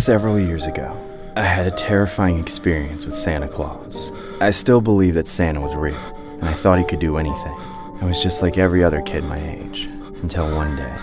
Several years ago, I had a terrifying experience with Santa Claus. I still believe that Santa was real, and I thought he could do anything. I was just like every other kid my age, until one day.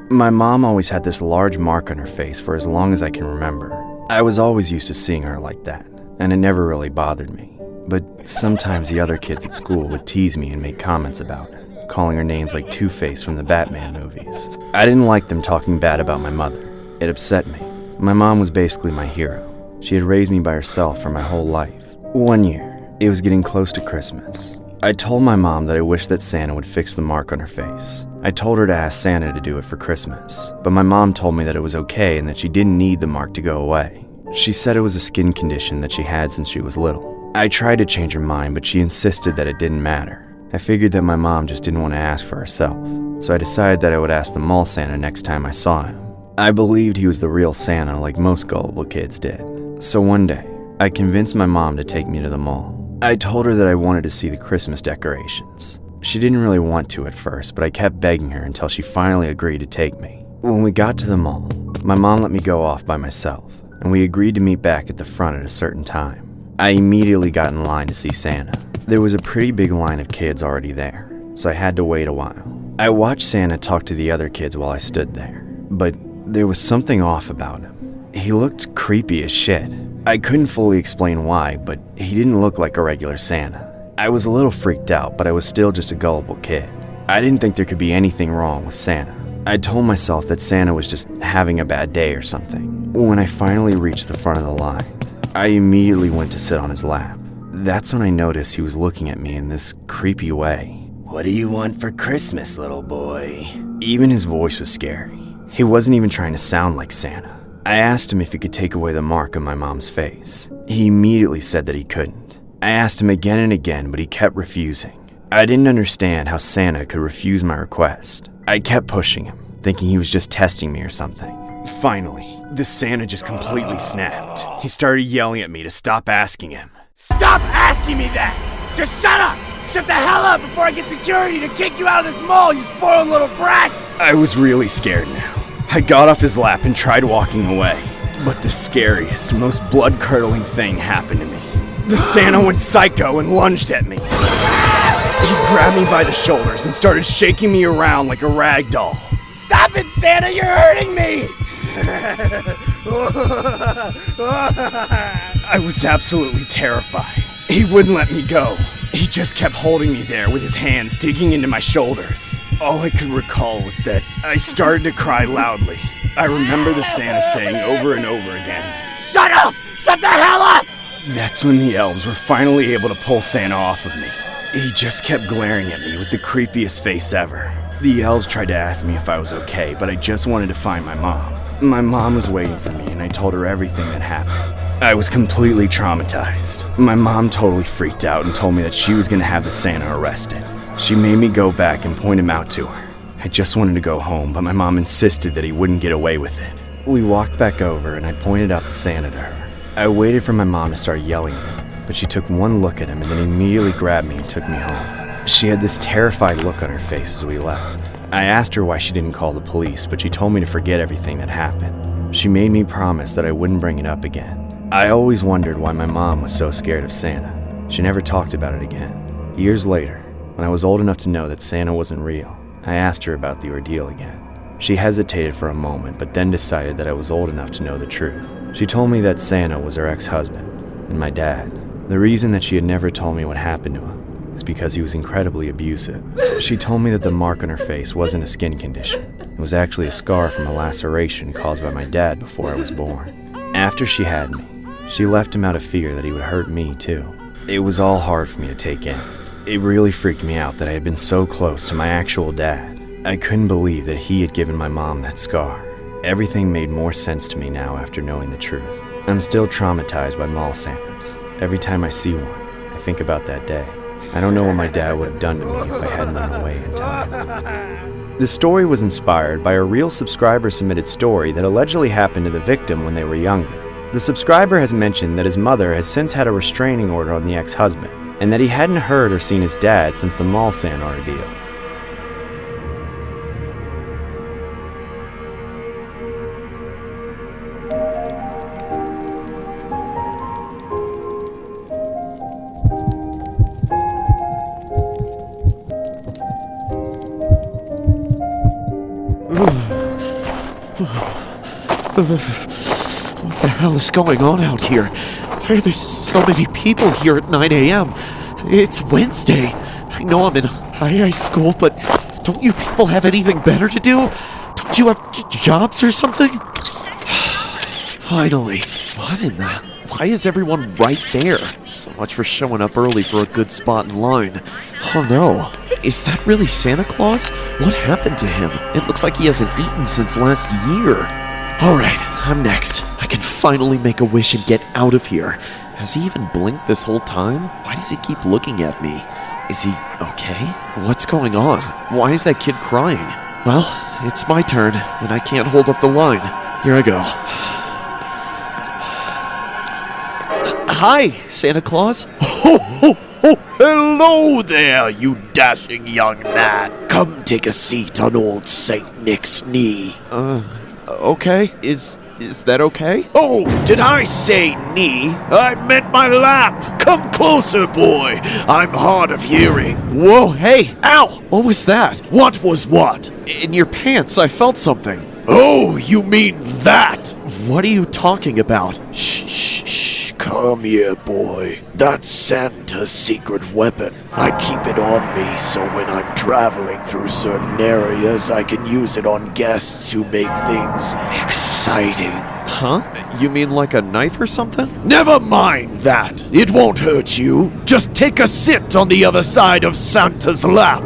My mom always had this large mark on her face for as long as I can remember. I was always used to seeing her like that, and it never really bothered me. But sometimes the other kids at school would tease me and make comments about it, calling her names like Two-Face from the Batman movies. I didn't like them talking bad about my mother. It upset me. My mom was basically my hero. She had raised me by herself for my whole life. One year, it was getting close to Christmas. I told my mom that I wished that Santa would fix the mark on her face. I told her to ask Santa to do it for Christmas, but my mom told me that it was okay and that she didn't need the mark to go away. She said it was a skin condition that she had since she was little. I tried to change her mind, but she insisted that it didn't matter. I figured that my mom just didn't want to ask for herself, so I decided that I would ask the mall Santa next time I saw him. I believed he was the real Santa like most gullible kids did. So one day, I convinced my mom to take me to the mall. I told her that I wanted to see the Christmas decorations. She didn't really want to at first, but I kept begging her until she finally agreed to take me. When we got to the mall, my mom let me go off by myself, and we agreed to meet back at the front at a certain time. I immediately got in line to see Santa. There was a pretty big line of kids already there, so I had to wait a while. I watched Santa talk to the other kids while I stood there, but there was something off about him. He looked creepy as shit. I couldn't fully explain why, but he didn't look like a regular Santa. I was a little freaked out, but I was still just a gullible kid. I didn't think there could be anything wrong with Santa. I told myself that Santa was just having a bad day or something. When I finally reached the front of the line, I immediately went to sit on his lap. That's when I noticed he was looking at me in this creepy way. "What do you want for Christmas, little boy?" Even his voice was scary. He wasn't even trying to sound like Santa. I asked him if he could take away the mark on my mom's face. He immediately said that he couldn't. I asked him again and again, but he kept refusing. I didn't understand how Santa could refuse my request. I kept pushing him, thinking he was just testing me or something. Finally, the Santa just completely snapped. He started yelling at me to stop asking him. "Stop asking me that! Just shut up! Shut the hell up before I get security to kick you out of this mall, you spoiled little brat!" I was really scared now. I got off his lap and tried walking away. But the scariest, most blood-curdling thing happened to me. The Santa went psycho and lunged at me. He grabbed me by the shoulders and started shaking me around like a rag doll. "Stop it, Santa! You're hurting me!" I was absolutely terrified. He wouldn't let me go. He just kept holding me there with his hands digging into my shoulders. All I could recall was that I started to cry loudly. I remember the Santa saying over and over again, "Shut up! Shut the hell up!" That's when the elves were finally able to pull Santa off of me. He just kept glaring at me with the creepiest face ever. The elves tried to ask me if I was okay, but I just wanted to find my mom. My mom was waiting for me, and I told her everything that happened. I was completely traumatized. My mom totally freaked out and told me that she was going to have the Santa arrested. She made me go back and point him out to her. I just wanted to go home, but my mom insisted that he wouldn't get away with it. We walked back over, and I pointed out the Santa to her. I waited for my mom to start yelling at him, but she took one look at him and then immediately grabbed me and took me home. She had this terrified look on her face as we left. I asked her why she didn't call the police, but she told me to forget everything that happened. She made me promise that I wouldn't bring it up again. I always wondered why my mom was so scared of Santa. She never talked about it again. Years later, when I was old enough to know that Santa wasn't real, I asked her about the ordeal again. She hesitated for a moment, but then decided that I was old enough to know the truth. She told me that Santa was her ex-husband, and my dad. The reason that she had never told me what happened to him is because he was incredibly abusive. She told me that the mark on her face wasn't a skin condition. It was actually a scar from a laceration caused by my dad before I was born. After she had me, she left him out of fear that he would hurt me too. It was all hard for me to take in. It really freaked me out that I had been so close to my actual dad. I couldn't believe that he had given my mom that scar. Everything made more sense to me now after knowing the truth. I'm still traumatized by mall Santas. Every time I see one, I think about that day. I don't know what my dad would have done to me if I hadn't run away in time. The story was inspired by a real subscriber-submitted story that allegedly happened to the victim when they were younger. The subscriber has mentioned that his mother has since had a restraining order on the ex-husband, and that he hadn't heard or seen his dad since the mall Santa ordeal. What the hell is going on out here? Why are there so many people here at 9 a.m.? It's Wednesday. I know I'm in high school, but don't you people have anything better to do? Don't you have jobs or something? Finally. What in the... Why is everyone right there? So much for showing up early for a good spot in line. Oh no. Is that really Santa Claus? What happened to him? It looks like he hasn't eaten since last year. Alright, I'm next. I can finally make a wish and get out of here. Has he even blinked this whole time? Why does he keep looking at me? Is he okay? What's going on? Why is that kid crying? Well, it's my turn, and I can't hold up the line. Here I go. Hi, Santa Claus. Ho, ho, ho! Hello there, you dashing young man. Come take a seat on old Saint Nick's knee. Okay. Is that okay? Oh, did I say knee? I meant my lap. Come closer, boy. I'm hard of hearing. Whoa, hey! Ow! What was that? What was what? In your pants, I felt something. Oh, you mean that? What are you talking about? Shh, shh, shh. Come here, boy. That's Santa's secret weapon. I keep it on me so when I'm traveling through certain areas, I can use it on guests who make things exciting. Huh? You mean like a knife or something? Never mind that. It won't hurt you. Just take a sit on the other side of Santa's lap.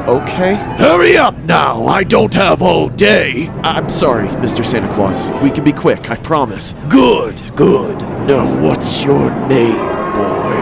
Okay. Hurry up now. I don't have all day. I'm sorry, Mr. Santa Claus. We can be quick, I promise. Good, good. Now, what's your name, boy?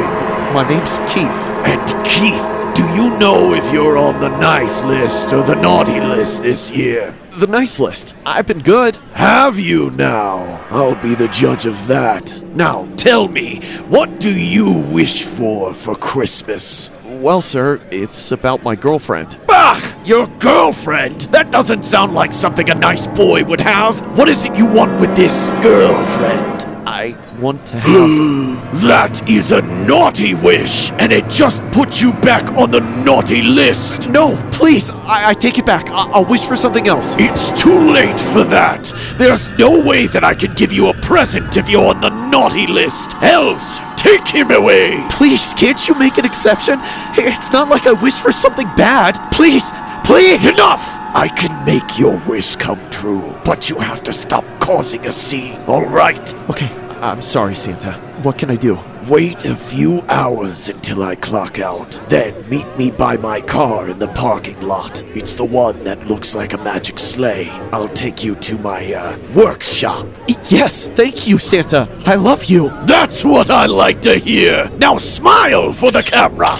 My name's Keith. And Keith, do you know if you're on the nice list or the naughty list this year? The nice list. I've been good. Have you now? I'll be the judge of that. Now, tell me, what do you wish for Christmas? Well, sir, it's about my girlfriend. Bah! Your girlfriend? That doesn't sound like something a nice boy would have. What is it you want with this girlfriend? I want to have... That is a naughty wish, and it just puts you back on the naughty list. No, please, I take it back. I'll wish for something else. It's too late for that. There's no way that I can give you a present if you're on the naughty list. Elves, take him away. Please, can't you make an exception? It's not like I wish for something bad. Please, please. Enough! I can make your wish come true, but you have to stop causing a scene, all right? Okay, I'm sorry, Santa. What can I do? Wait a few hours until I clock out. Then meet me by my car in the parking lot. It's the one that looks like a magic sleigh. I'll take you to my, workshop. Yes, thank you, Santa. I love you. That's what I like to hear. Now smile for the camera.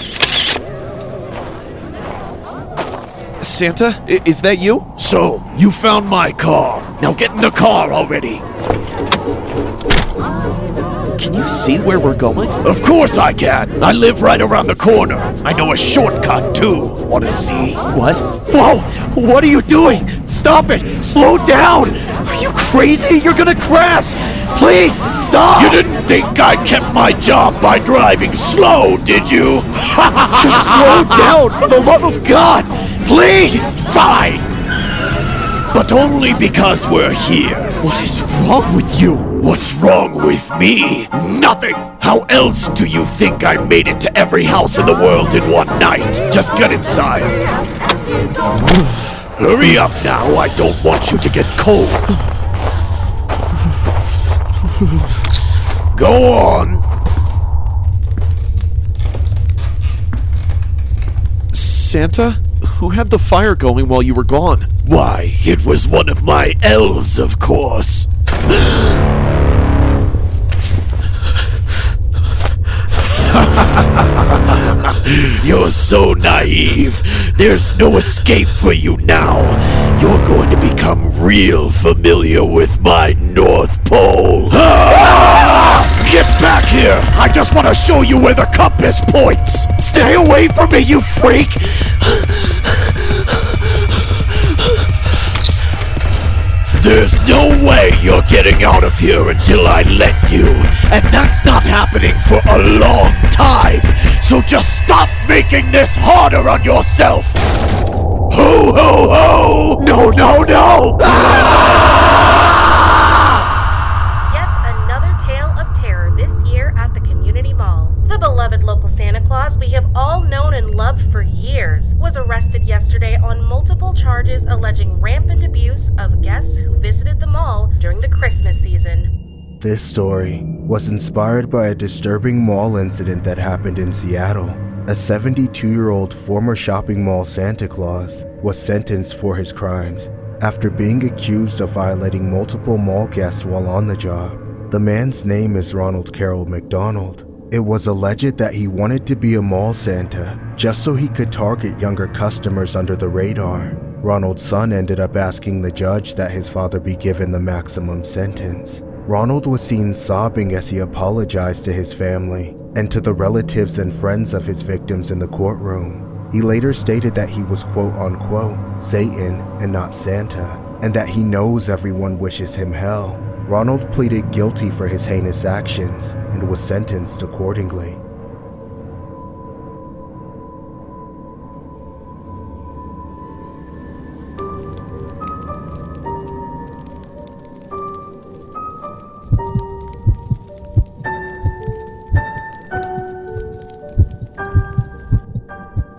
Santa, is that you? So, you found my car. Now get in the car already. Can you see where we're going? Of course I can. I live right around the corner. I know a shortcut too. Wanna see? What? Whoa! What are you doing? Stop it! Slow down! Are you crazy? You're gonna crash! Please, stop! You didn't think I kept my job by driving slow, did you? Just slow down, for the love of God! Please! Fine! But only because we're here. What is wrong with you? What's wrong with me? Nothing! How else do you think I made it to every house in the world in one night? Just get inside. Hurry up now, I don't want you to get cold. Go on. Santa? Who had the fire going while you were gone? Why, it was one of my elves, of course. You're so naive. There's no escape for you now. You're going to become real familiar with my North Pole. Get back here! I just want to show you where the compass points! Stay away from me, you freak! There's no way you're getting out of here until I let you. And that's not happening for a long time. So just stop making this harder on yourself. Ho ho ho! No, no, no! Yet another tale of terror this year at the community mall. The beloved local Santa Claus we have all known and loved for years was arrested yesterday on multiple charges alleging rampant abuse of guests who visited the mall during the Christmas season. This story was inspired by a disturbing mall incident that happened in Seattle. A 72-year-old former shopping mall Santa Claus was sentenced for his crimes after being accused of violating multiple mall guests while on the job. The man's name is Ronald Carroll McDonald. It was alleged that he wanted to be a mall Santa just so he could target younger customers under the radar. Ronald's son ended up asking the judge that his father be given the maximum sentence. Ronald was seen sobbing as he apologized to his family and to the relatives and friends of his victims in the courtroom. He later stated that he was quote-unquote Satan and not Santa, and that he knows everyone wishes him hell. Ronald pleaded guilty for his heinous actions and was sentenced accordingly.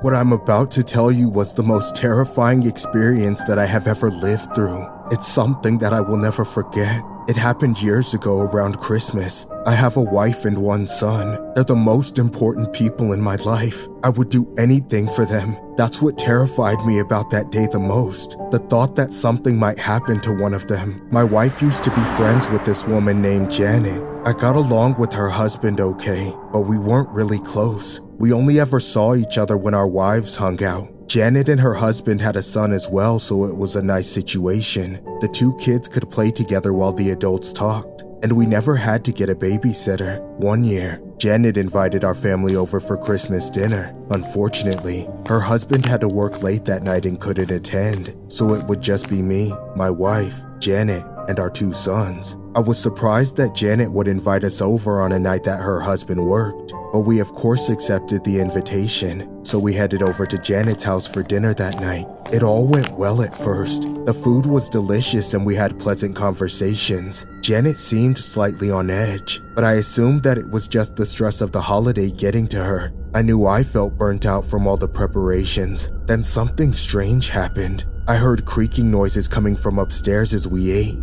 What I'm about to tell you was the most terrifying experience that I have ever lived through. It's something that I will never forget. It happened years ago around Christmas. I have a wife and one son. They're the most important people in my life. I would do anything for them. That's what terrified me about that day the most. The thought that something might happen to one of them. My wife used to be friends with this woman named Janet. I got along with her husband okay, but we weren't really close. We only ever saw each other when our wives hung out. Janet and her husband had a son as well, so it was a nice situation. The two kids could play together while the adults talked, and we never had to get a babysitter. One year, Janet invited our family over for Christmas dinner. Unfortunately, her husband had to work late that night and couldn't attend, so it would just be me, my wife, Janet, and our two sons. I was surprised that Janet would invite us over on a night that her husband worked, but we of course accepted the invitation, so we headed over to Janet's house for dinner that night. It all went well at first. The food was delicious and we had pleasant conversations. Janet seemed slightly on edge, but I assumed that it was just the stress of the holiday getting to her. I knew I felt burnt out from all the preparations. Then something strange happened. I heard creaking noises coming from upstairs as we ate.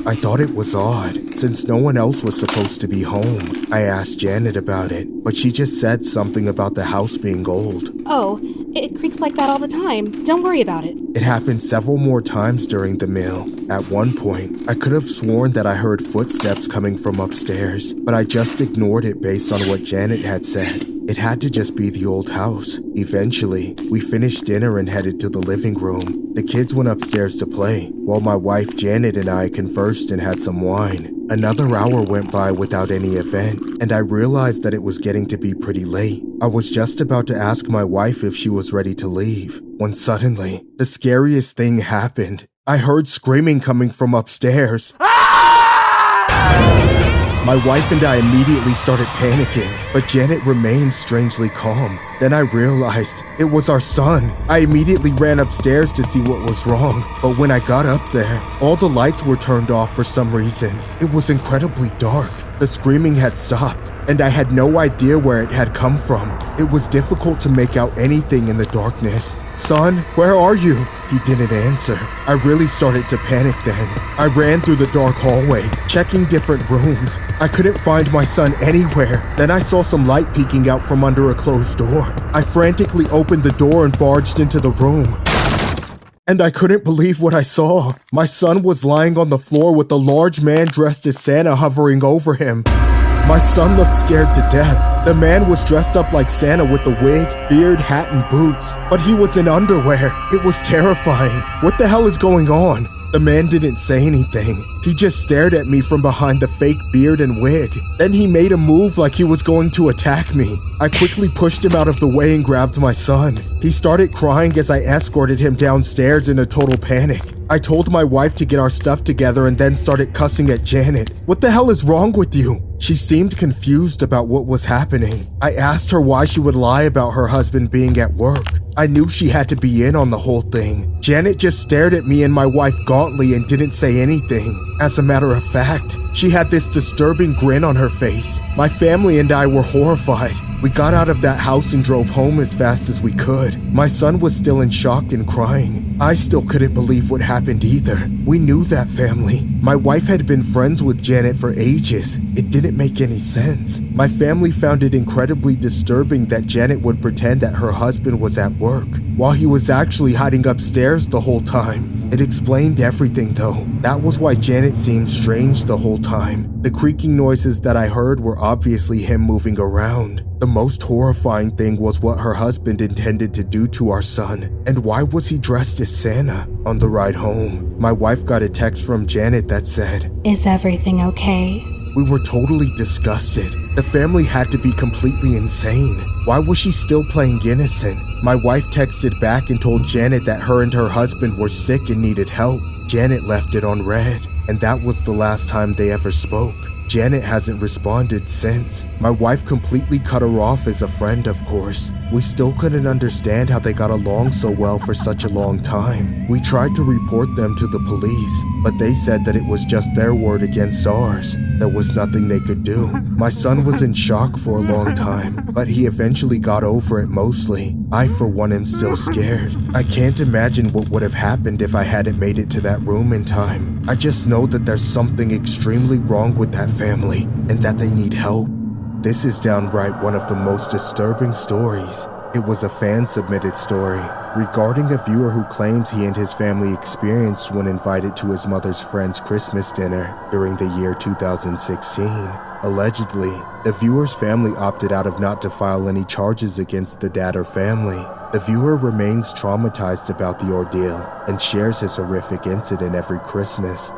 I thought it was odd, since no one else was supposed to be home. I asked Janet about it, but she just said something about the house being old. Oh, it creaks like that all the time. Don't worry about it. It happened several more times during the meal. At one point, I could have sworn that I heard footsteps coming from upstairs, but I just ignored it based on what Janet had said. It had to just be the old house. Eventually, we finished dinner and headed to the living room. The kids went upstairs to play, while my wife Janet and I conversed and had some wine. Another hour went by without any event, and I realized that it was getting to be pretty late. I was just about to ask my wife if she was ready to leave, when suddenly, the scariest thing happened. I heard screaming coming from upstairs. My wife and I immediately started panicking, but Janet remained strangely calm. Then I realized it was our son. I immediately ran upstairs to see what was wrong, but when I got up there, all the lights were turned off for some reason. It was incredibly dark. The screaming had stopped, and I had no idea where it had come from. It was difficult to make out anything in the darkness. "Son, where are you?" He didn't answer. I really started to panic then. I ran through the dark hallway, checking different rooms. I couldn't find my son anywhere. Then I saw some light peeking out from under a closed door. I frantically opened the door and barged into the room. And I couldn't believe what I saw. My son was lying on the floor with a large man dressed as Santa hovering over him. My son looked scared to death. The man was dressed up like Santa with the wig, beard, hat, and boots, but he was in underwear. It was terrifying. What the hell is going on? The man didn't say anything. He just stared at me from behind the fake beard and wig. Then he made a move like he was going to attack me. I quickly pushed him out of the way and grabbed my son. He started crying as I escorted him downstairs in a total panic. I told my wife to get our stuff together and then started cussing at Janet. "What the hell is wrong with you?" She seemed confused about what was happening. I asked her why she would lie about her husband being at work. I knew she had to be in on the whole thing. Janet just stared at me and my wife gauntly and didn't say anything. As a matter of fact, she had this disturbing grin on her face. My family and I were horrified. We got out of that house and drove home as fast as we could. My son was still in shock and crying. I still couldn't believe what happened either. We knew that family. My wife had been friends with Janet for ages. It didn't make any sense. My family found it incredibly disturbing that Janet would pretend that her husband was at work, while he was actually hiding upstairs the whole time. It explained everything though. That was why Janet seemed strange the whole time. The creaking noises that I heard were obviously him moving around. The most horrifying thing was what her husband intended to do to our son. And why was he dressed as Santa? On the ride home, my wife got a text from Janet that said, Is everything okay? We were totally disgusted. The family had to be completely insane. Why was she still playing innocent? My wife texted back and told Janet that her and her husband were sick and needed help. Janet left it on read, and that was the last time they ever spoke. Janet hasn't responded since. My wife completely cut her off as a friend, of course. We still couldn't understand how they got along so well for such a long time. We tried to report them to the police, but they said that it was just their word against ours. There was nothing they could do. My son was in shock for a long time, but he eventually got over it mostly. I, for one, am still scared. I can't imagine what would have happened if I hadn't made it to that room in time. I just know that there's something extremely wrong with that family and that they need help. This is downright one of the most disturbing stories. It was a fan-submitted story regarding a viewer who claims he and his family experienced when invited to his mother's friend's Christmas dinner during the year 2016. Allegedly, the viewer's family opted out of not to file any charges against the dad or family. The viewer remains traumatized about the ordeal and shares his horrific incident every Christmas.